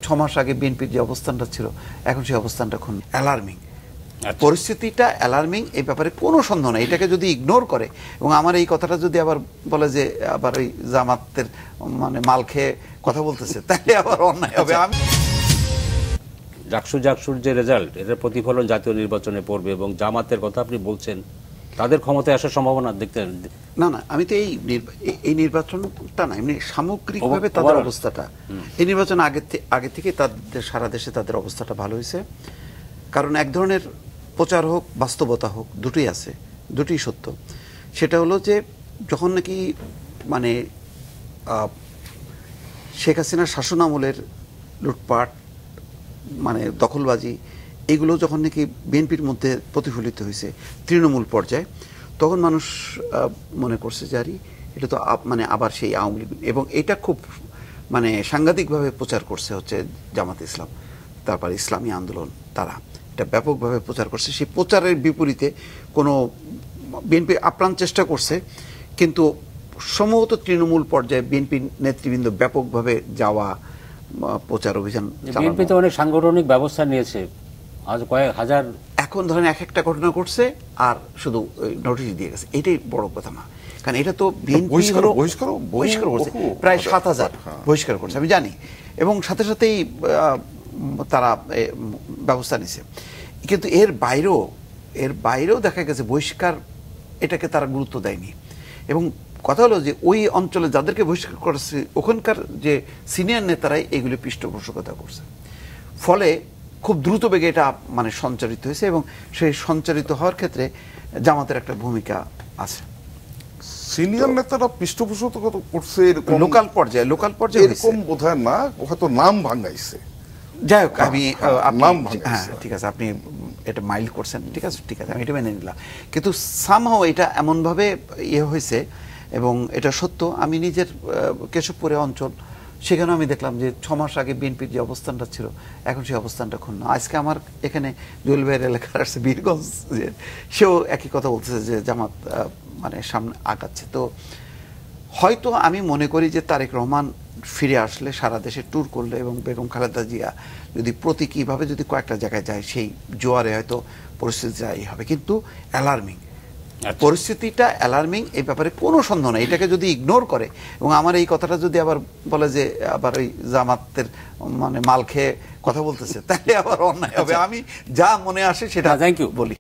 6 মাস আগে বিএনপির যে অবস্থানটা ছিল এখন সেই অবস্থানটা খুব অ্যালার্মিং। পরিস্থিতিটা অ্যালার্মিং, এই ব্যাপারে কোনো সন্দেহ নেই। এটাকে যদি ইগনোর করে এবং আমার এই কথাটা যদি আবার বলে যে আবার ওই জামাতের মানে মাল খেয়ে কথা বলতেছে, তাহলে আবার অন্যায় হবে। আমি জাকসুর যে রেজাল্ট, এটার প্রতিফলন জাতীয় নির্বাচনে পড়বে এবং জামাতের কথা আপনি বলছেন তাদের ক্ষমতায় আসার সম্ভাবনা দেখতেন? না, আমি তো এই নির্বাচনটা না, এমনি সামগ্রিকভাবে তাদের অবস্থাটা, এই নির্বাচন আগে থেকে তাদের সারা দেশে তাদের অবস্থাটা ভালো হয়েছে। কারণ এক ধরনের প্রচার হোক বাস্তবতা হোক দুটোই আছে, দুটোই সত্য। সেটা হলো যে যখন নাকি মানে শেখ হাসিনার শাসন আমলের লুটপাট মানে দখলবাজি এগুলো যখন নাকি বিএনপির মধ্যে প্রতিফলিত হয়েছে তৃণমূল পর্যায়ে, তখন মানুষ মনে করছে যে আরে এটা তো মানে আবার সেই আওয়ামী লীগ, এবং এটা খুব মানে সাংঘাতিকভাবে প্রচার করছে হচ্ছে জামাত ইসলাম, তারপর ইসলামী আন্দোলন, তারা এটা ব্যাপকভাবে প্রচার করছে। সেই প্রচারের বিপরীতে কোনো বিএনপি আপ্রাণ চেষ্টা করছে, কিন্তু সম্ভবত তৃণমূল পর্যায়ে বিএনপি নেতৃবৃন্দ ব্যাপকভাবে যাওয়া প্রচার অভিযান। বিএনপি তো অনেক সাংগঠনিক ব্যবস্থা নিয়েছে, আজ কয়েক হাজার, এখন ধরেন এক একটা ঘটনা করছে আর শুধু নোটিশ দিয়ে গেছে, এটাই বড় কথা না। কারণ এটা তো বিএনপি বহিষ্কার করছে, প্রায় 7,000 বহিষ্কার করছে আমি জানি, এবং সাথে সাথেই তারা ব্যবস্থা নিছে। কিন্তু এর বাইরেও দেখা গেছে বহিষ্কার এটাকে তারা গুরুত্ব দেয়নি। এবং কথা হলো যে ওই অঞ্চলে যাদেরকে বহিষ্কার করেছে ওখানকার যে সিনিয়র নেতারাই এগুলি পৃষ্ঠপোষকতা করছে, ফলে খুব দ্রুত বেগে এটা মানে সঞ্চারিত হয়েছে, এবং সেই সঞ্চারিত হওয়ার ক্ষেত্রে জামাতের একটা ভূমিকা আছে। সিনিয়র নেতারা পৃষ্ঠপোষকতা করছে লোকাল পর্যায়ে এরকম বোধহয় না, হয়তো নাম ভাঙাইছে। যাই হোক, হ্যাঁ ঠিক আছে, আপনি এটা মাইল্ড করছেন, ঠিক আছে আমি এটা মেনে নিলাম। কিন্তু সামহাও এটা এমনভাবে ইয়ে হয়েছে, এবং এটা সত্য। আমি নিজের কেশবপুরে অঞ্চল, সেখানে আমি দেখলাম যে 6 মাস আগে বিএনপির যে অবস্থানটা ছিল এখন সেই অবস্থানটা ক্ষুণ্ণ। আজকে আমার এখানে জুয়েল ভাইয়ের এলাকার আসছে বীরগঞ্জ, সেও একই কথা বলতেছে যে জামাত মানে সামনে আগাচ্ছে। তো হয়তো আমি মনে করি যে তারেক রহমান ফিরে আসলে, সারা দেশে ট্যুর করলে, এবং বেগম খালেদা জিয়া যদি প্রতীকীভাবে যদি কয়েকটা জায়গায় যায়, সেই জোয়ারে হয়তো পরিস্থিতিটা এই হবে। কিন্তু অ্যালার্মিং, পরিস্থিতিটা অ্যালার্মিং, এই ব্যাপারে কোনো সন্দেহ নেই। এটাকে যদি ইগনোর করে এবং আমার এই কথাটা যদি আবার বলে যে আবার ওই জামাতের মানে মাল খেয়ে কথা বলতেছে, তাহলে আবার অন্যায় হবে। আমি যা মনে আসে সেটা বলি।